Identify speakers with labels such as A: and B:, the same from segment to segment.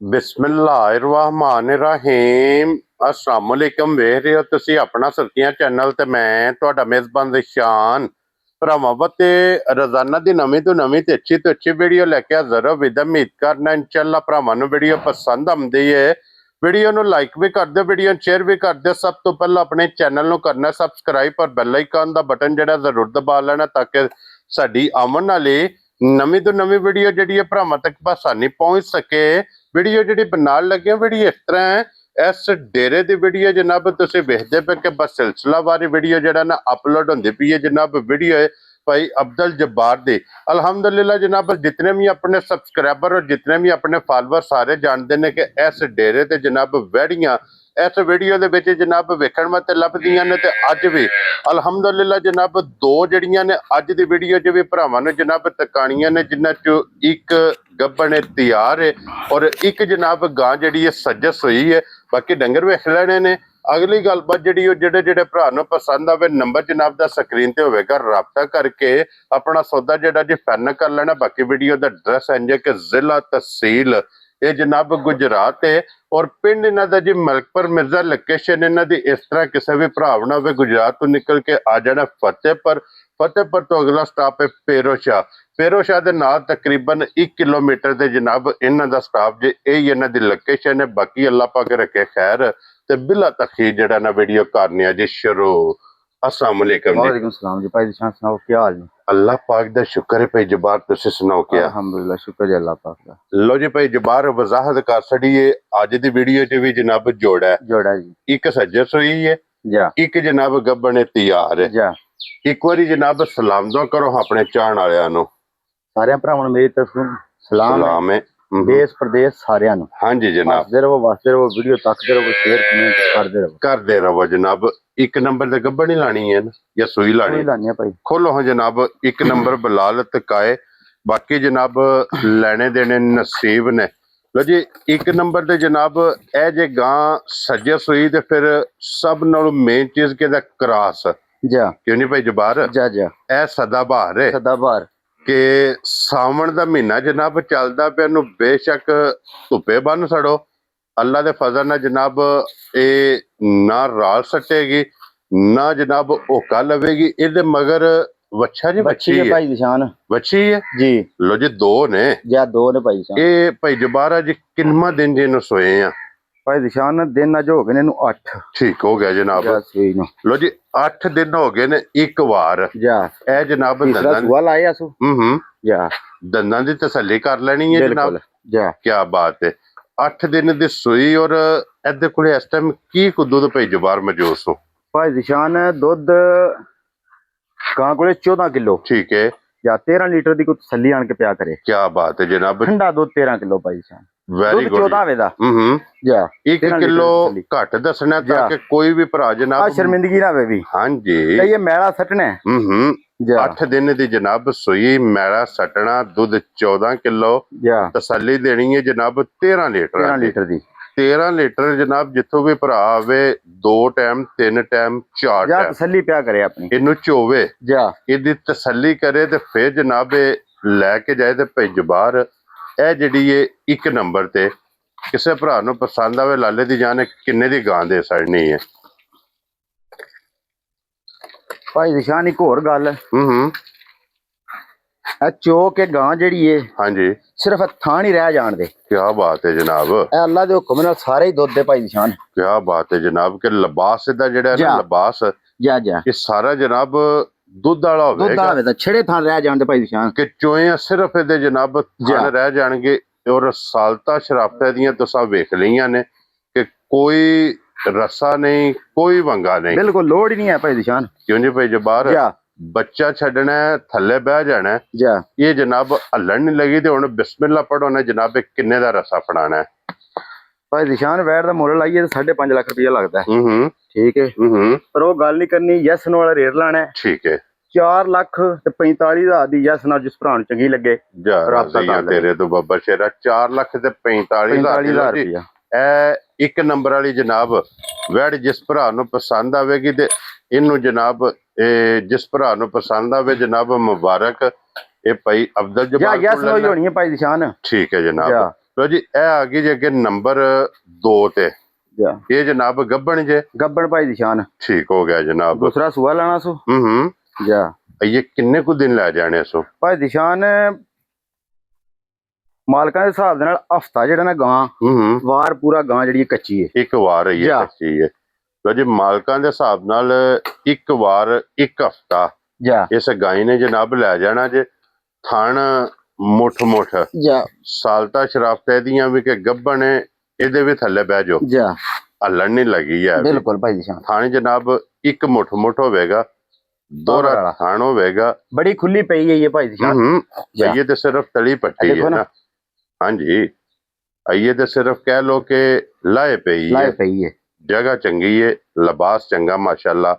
A: बिस्मिल्लाहिर्रहमानिर्रहीम अस्सलाम वालेकुम। वेख रहे हो तुसी अपना सरतियां चैनल ते मैं तुहाडा मेज़बान रिशान भरावां ते रोजाना दी नवीं तो अच्छी वीडियो लैके हाज़र हो। विद उम्मीद करना इंशाअल्लाह भरावां नूं वीडियो पसंद आउंदी है। वीडियो नूं लाइक भी कर दिओ, वीडियो शेयर भी कर दिओ। सब तो पहला अपने चैनल नूं करना सबसक्राइब और बैल आइकन दा बटन जिहड़ा जरूर दबा लेना ताकि साडी आउण वाली नवीं तो नवीं वीडियो जिहड़ी है भरावां तक आसानी पहुंच सके। वीडियो जी बनाने लगे वीडियो इस तरह है, इस डेरे की वीडियो जनाब तुम वेखते पे कि बस सिलसिलावारी वीडियो जरा ना अपलोड होंदी पई है जनाब। वीडियो है भाई अब्दुल जब्बार दी। अल्हम्दुलिल्लाह जनाब जितने भी अपने सबसक्राइबर और जितने भी अपने फॉलोअर सारे जानते हैं कि इस डेरे ते जनाब वैड़ियां इस वीडियो दे विच जनाब वेखण वास्ते लभदियां ने। ते अज भी अल्हम्दुलिल्लाह जनाब दो जड़ियां ने अज दी वीडियो च भी भरावां नूं जनाब तकाणियां ने, जिन्हां चों एक गब्बन तैयार है और एक जनाब गां जिहड़ी सजस हुई है। बाकी डंगर वेख लेने ने। अगली गलबात जिहड़ी जेड़े जेड़े भरा नूं पसंद आवे नंबर जनाब दा स्क्रीन ते होवेगा, राबता करके अपना सौदा जिहड़ा जी फाइनल कर लेना। बाकी वीडियो दा एड्रैस इंज कि जिला तहसील ये जनाब गुजरात है और पिंड इन्हां दा जी मलकपुर मिर्जा। लोकेशन इन्हां दी इस तरह किसी भी भरा ना होवे गुजरात तो निकल के आ जाना फतेहपुर। फतेहपुर तो अगला स्टॉप है पेरोशाह। पेरोशाह के नाल तकरीबन 1 किलोमीटर के जनाब इन्हां दा स्टॉप जे यही इन्हां दी लोकेशन है। बाकी अल्लाह पाक रखे खैर ते बिला तखीर जड़ा ना वीडियो करनी जी शुरू। अस्सलाम वालेकुम जी।
B: वालेकुम सलाम जी भाई दिशान सुनाओ क्या हाल है?
A: अल्लाह पाक दा शुक्र है भाई जबार, तुसी सुनाओ क्या?
B: अल्हम्दुलिल्लाह शुक्र है अल्लाह पाक दा।
A: लो जी भाई जबार वजाहत कर छड़िए अज दी वीडियो च भी जनाब जोड़ा है।
B: जोड़ा जी
A: एक सजस हुई है,
B: जा
A: एक जनाब गब्बन तैयार है।
B: जा
A: एक बारी जनाब सलाम दुआ करो अपने चाहण वालियां नूं।
B: सारे भरावां नूं मेरी तरफ सलाम है। देश प्रदेश सारियां नूं।
A: हाँ जी जनाब
B: वसदे रहो वीडियो तकदे रहो शेयर कमेंट
A: करदे रहो जनाब। एक नंबर ते गब्बन ही लानी है ना या सुई लानी?
B: लानी है भाई।
A: खोलो हाँ जनाब एक नंबर बिलाल तकाए। बाकी जनाब लेने देने नसीब ने। लो जी एक नंबर ते जनाब ए जे गां सजे सुई ते फिर सब नालों मेन चीज के क्रॉस
B: जा
A: क्यों नहीं भाई जबार?
B: जा जा
A: ए सदाबहार है
B: सदाबहार
A: कि सावन दा महीना जनाब चलदा पे नूं बेशक धुप्पे बन सड़ो अल्लाह दे फजल नाल जनाब ए ना राल सटेगी ना जनाब ओका लवेगी। इहदे मगर वच्छा जी बच्ची है
B: भाई दिशान
A: बच्ची है
B: जी।
A: लो जी दो ने
B: जा दो ने भाई दिशान।
A: ए भाई जबारा जी किन्मा दिन जी सोए आ
B: भाई दिशान दिन अज हो गए ने 8।
A: ठीक हो गया जनाब। लो जी 8 दिन हो गए ने एक वार
B: जा
A: ए जनाब दंदां दी तसल्ली कर लेनी है जनाब।
B: जा
A: क्या बात है 8 दिन दी सुई और इहदे कोले इस टाइम की दुध भाई जबार मौजूद हो?
B: भाई दिशान दुध गां कोले 14 किलो।
A: ठीक है
B: या 13 लीटर दी कोई तसल्ली आन के पिया करे।
A: क्या बात है जनाब।
B: ठंडा दूध 13 किलो भाई दिशान।
A: Very good.
B: 14 वे दा
A: जा 1 किलो घट दसना ताकि कोई भी भरा जनाब
B: शर्मिंदगी ना होवे भी।
A: हाँ जी
B: ये मैला सटना
A: 8 दिन दी जनाब सुई मैला सटना दूध 14 किलो तसल्ली देनी है जनाब 13 लीटर दी। 13 लीटर जनाब जिथों भी भरा आवे 2 टाइम 3 टाइम 4 टाइम
B: तसल्ली पिया करे अपनी इनू
A: चोवे इहदी तसल्ली करे ते फिर जनाब लैके जाए ते भाई जबार ए जिहड़ी है 1 नंबर ते किसी भरा नूं पसंद आवे लाले दी जान किन्ने दी गां दे छड़नी है।
B: भाई निशान एक होर गल चो के गां जिहड़ी है
A: हाँ जी
B: सिर्फ थान ही रह जान दे। क्या
A: बात है जनाब।
B: अल्लाह दे हुक्म नाल सारे ही दुध दे भाई निशान। क्या
A: बात है जनाब के लिबास दा जिहड़ा ना लिबास
B: जा जा
A: ये सारा जनाब दुध वाला होवेगा।
B: छड़े थान रह जान दे भाई निशान
A: कि चोइयां सिर्फ इहदे जनाब थान रह जाणगे और सालता शराफतां दियां तुसां वेख लईयां ने कि कोई रसा नहीं कोई वंगा नहीं। बिल्कुल लोड़ ही नहीं है भाई निशान। क्यों जी भाई जबार बच्चा छड़ना है थले बह जाना है ये जनाब हलन नहीं लगी तो हुण बिस्मिल्लाह पढ़ो ने जनाब किन्ने दा रसा फड़ाना है। भाई निशान वैट दा मुल लाइए 5.5 लाख रुपया लगता है। ठीक है पर वो गल नहीं करनी यस नो वाला रेट लाना है। ठीक है 4 लाख ते 45,000 दी यस ना जिस भरा चंगी लगे तेरे तो बाबा शेरा 4 लाख ते 45,000 रुपया ए 1 नंबर वाली जनाब वैट जिस भरा नूं पसंद आवेगी ते इनू जनाब जिस भरा नूं पसंद आवे जनाब मुबारक। ये भाई अब्दुल जब्बार होनी है भाई निशान। ठीक है जनाब ਲੋ ਜੀ ਇਹ ਆ ਗਈ ਜੀ ਅੱਗੇ ਨੰਬਰ 2 ਤੇ
B: ਜਾ
A: ਇਹ ਜਨਾਬ ਗੱਬਣ ਜੇ
B: ਗੱਬਣ ਭਾਈ ਦੀ ਸ਼ਾਨ
A: ਠੀਕ ਹੋ ਗਿਆ ਜਨਾਬ
B: ਦੂਸਰਾ ਸੂਆ ਲੈਣਾ ਸੋ
A: ਹੂੰ
B: ਜਾ
A: ਇਹ ਕਿੰਨੇ ਕੁ ਦਿਨ ਲੈ ਜਾਣੇ ਸੋ
B: ਭਾਈ ਦੀ ਸ਼ਾਨ ਮਾਲਕਾਂ ਦੇ ਹਿਸਾਬ ਦੇ ਨਾਲ ਹਫਤਾ ਜਿਹੜਾ ਨਾ ਗਾਂ
A: ਹੂੰ
B: ਵਾਰ ਪੂਰਾ ਗਾਂ ਜਿਹੜੀ ਕੱਚੀ ਹੈ
A: ਇੱਕ ਵਾਰ ਇਹ
B: ਜਾ।
A: ਕੱਚੀ ਹੈ ਲੋ ਜੀ ਮਾਲਕਾਂ ਦੇ ਹਿਸਾਬ ਨਾਲ ਇੱਕ ਵਾਰ ਇੱਕ ਹਫਤਾ
B: ਜਾ
A: ਇਸ ਗਾਈ ਨੇ ਜਨਾਬ ਲੈ ਜਾਣਾ ਜੇ ਥਣ ਮੁੱਠ ਮੁੱਠ
B: ਜਾ
A: ਸਾਲਤਾ ਸ਼ਰਾਫਤੇ ਦੀਆਂ ਵੀ ਕਿ ਗੱਬਣ ਹੈ ਇਹਦੇ ਵੀ ਥੱਲੇ ਬਹਿ ਜਾਓ
B: ਜਾ
A: ਹੱਲਣ ਨਹੀਂ ਲੱਗੀ ਹੈ
B: ਬਿਲਕੁਲ ਭਾਈ ਦੀ ਸ਼ਾਨ
A: ਥਾਣੀ ਜਨਾਬ ਇੱਕ ਮੁੱਠ ਮੁੱਠ ਹੋਵੇਗਾ ਦੋਹਰਾ
B: ਵਾਲਾ।
A: ਥਾਣ ਹੋਵੇਗਾ
B: ਬੜੀ ਖੁੱਲੀ ਪਈ ਹੈ ਇਹ ਭਾਈ ਦੀ ਸ਼ਾਨ
A: ਹੂੰ
B: ਜਾ।
A: ਇਹ ਤੇ ਸਿਰਫ ਤਲੀ ਪੱਟੀ
B: ਦੇਖੋ
A: ਹੈ
B: ਨਾ।
A: ਨਾ ਹਾਂਜੀ ਇਹ ਤੇ ਸਿਰਫ ਕਹਿ ਲੋ ਕਿ ਲਾਏ ਪਈ
B: ਲਾਏ
A: ਹੈ
B: ਪਈ ਹੈ
A: ਜਗ੍ਹਾ ਚੰਗੀ ਹੈ ਲਿਬਾਸ ਚੰਗਾ ਮਾਸ਼ਾਅੱਲਾ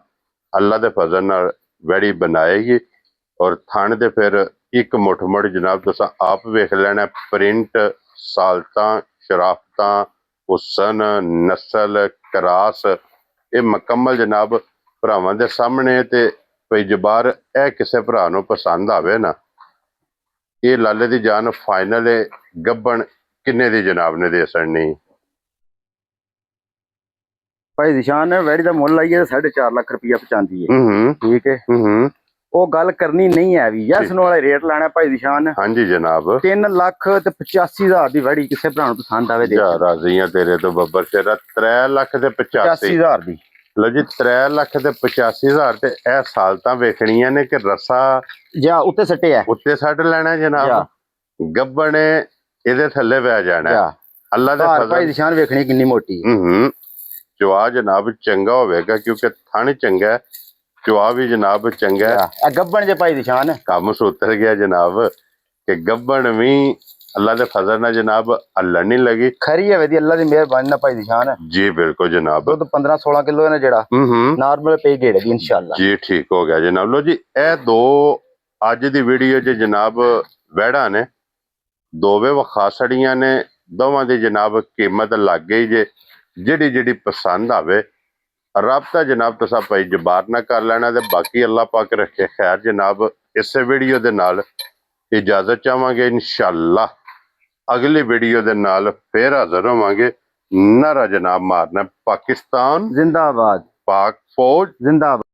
A: ਅੱਲਾ ਦੇ ਫਜ਼ਲ ਨਾਲ ਵੈੜੀ ਬਣਾਏਗੀ ਔਰ ਥਣ ਦੇ ਫਿਰ ਇੱਕ ਮੁੱਠ ਮੁੱਠ ਜਨਾਬ ਤੁਸੀਂ ਆਪ ਵੇਖ ਲੈਣਾ ਪ੍ਰਿੰਟ ਸਾਲਤਾਂ ਸ਼ਰਾਫਤਾਂ ਹੁਸਨ ਨਸਲ ਕਰਾਸ ਇਹ ਮੁਕੰਮਲ ਜਨਾਬ ਭਰਾਵਾਂ ਦੇ ਸਾਹਮਣੇ ਤੇ ਭਈ ਜਬਾਰ ਇਹ ਕਿਸੇ ਭਰਾ ਨੂੰ ਪਸੰਦ ਆਵੇ ਨਾ ਇਹ ਲਾਲੇ ਦੀ ਜਾਨ ਫਾਈਨਲ ਹੈ ਗੱਬਣ ਕਿੰਨੇ ਦੀ ਜਨਾਬ ਨੇ ਦੇ ਸੜਨੀ
B: ਭਾਈ ਦੀ ਸ਼ਾਨ ਵੈੜੀ ਦਾ ਮੁੱਲ ਲਾਈਏ 4.5 ਲੱਖ ਰੁਪਇਆ ਪਹੁੰਚਾਉਂਦੀ ਹੈ
A: ਹੂੰ
B: ਠੀਕ ਹੈ
A: ਹੂੰ
B: ਉਹ ਗੱਲ ਕਰਨੀ ਨਹੀਂ ਹੈ ਵੀ ਯਸ ਨੂੰ ਵਾਲੇ ਰੇਟ ਲਾਣਾ ਭਾਈ ਦੀ ਸ਼ਾਨ
A: ਹਾਂਜੀ ਜਨਾਬ
B: 3 ਲੱਖ ਤੇ 85,000 ਦੀ ਵੈੜੀ ਕਿਸੇ ਭਰਾ ਨੂੰ ਪਸੰਦ ਆਵੇ ਦੇ
A: ਜਾ ਰਾਜ਼ੀਆਂ ਤੇਰੇ ਤੋਂ ਬੱਬਰ ਸ਼ੇਰਾ 3 ਲੱਖ ਤੇ 85
B: 85,000 ਦੀ
A: ਲੋ ਜੀ 3 ਲੱਖ ਤੇ 85,000 ਤੇ ਇਹ ਸਾਲਤਾਂ ਵੇਖਣੀਆਂ ਨੇ ਕਿ ਰਸਾ
B: ਜਾ ਉੱਤੇ ਸੱਟੇ ਆ
A: ਉੱਤੇ ਛੱਡ ਲੈਣਾ ਜਨਾਬ ਗੱਬਣੇ ਇਹਦੇ ਥੱਲੇ ਬਹਿ ਜਾਣਾ
B: ਜਾ
A: ਅੱਲਾ ਦੇ
B: ਭਾਈ
A: ਫਜ਼ਲ
B: ਦੀ ਸ਼ਾਨ ਵੇਖਣੀ ਕਿੰਨੀ ਮੋਟੀ ਹੈ
A: ਹੂੰ ਚਵਾ ਜਨਾਬ ਚੰਗਾ ਹੋਵੇਗਾ ਕਿਉਂਕਿ ਥਣ ਚੰਗਾ ਹੈ, ਚਵਾ ਵੀ ਜਨਾਬ ਚੰਗਾ ਹੈ।
B: ਆ ਗੱਬਣ ਜੇ ਭਾਈ ਦੀ ਸ਼ਾਨ
A: ਕੰਮ ਸੁਤਰ ਗਿਆ ਜਨਾਬ ਕਿ ਗੱਬਣ ਵੀ ਅੱਲਾ ਦੇ ਫਜ਼ਲ ਨਾਲ ਜਨਾਬ ਹੱਲਣ ਨਹੀਂ ਲੱਗੀ
B: ਖਰੀ ਹੈ ਵਦੀ ਅੱਲਾ ਦੀ ਮਿਹਰਬਾਨੀ ਨਾਲ ਭਾਈ ਦੀ ਸ਼ਾਨ
A: ਜੀ ਬਿਲਕੁਲ ਜਨਾਬ
B: ਦੁੱਧ 15-16 ਕਿਲੋ ਹੈ ਨਾ ਜਿਹੜਾ
A: ਹੂੰ
B: ਨਾਰਮਲ ਪਈ ਗੇੜੇ ਦੀ ਇਨਸ਼ਾਅੱਲਾ
A: ਜੀ ਠੀਕ ਹੋ ਗਿਆ ਜਨਾਬ ਲੋ ਜੀ ਇਹ ਦੋ ਅੱਜ ਦੀ ਵੀਡੀਓ 'ਚ ਜਨਾਬ ਵਹਿੜਾਂ ਨੇ ਦੋਵੇਂ ਵਖਾ ਛੜੀਆਂ ਨੇ ਦੋਵਾਂ ਦੀ ਜਨਾਬ ਕੀਮਤ ਲੱਗ ਗਈ ਜੇ ਜਿਹੜੀ ਜਿਹੜੀ ਪਸੰਦ ਆਵੇ ਰਾਬਤਾ ਜਨਾਬ ਤੁਸੀਂ ਭਾਈ ਜਬਾਰ ਨਾ ਕਰ ਲੈਣਾ ਤੇ ਬਾਕੀ ਅੱਲਾਹ ਪਾਕ ਰੱਖੇ ਖੈਰ ਜਨਾਬ ਇਸੇ ਵੀਡੀਓ ਦੇ ਨਾਲ ਇਜਾਜ਼ਤ ਚਾਹਾਂਗੇ ਇਨਸ਼ਾਅੱਲਾ ਅਗਲੀ ਵੀਡੀਓ ਦੇ ਨਾਲ ਫੇਰ ਹਾਜ਼ਰ ਹੋਵਾਂਗੇ ਨਾਰਾ ਜਨਾਬ ਮਾਰਨਾ ਪਾਕਿਸਤਾਨ
B: ਜ਼ਿੰਦਾਬਾਦ
A: ਪਾਕ ਫੌਜ
B: ਜ਼ਿੰਦਾਬਾਦ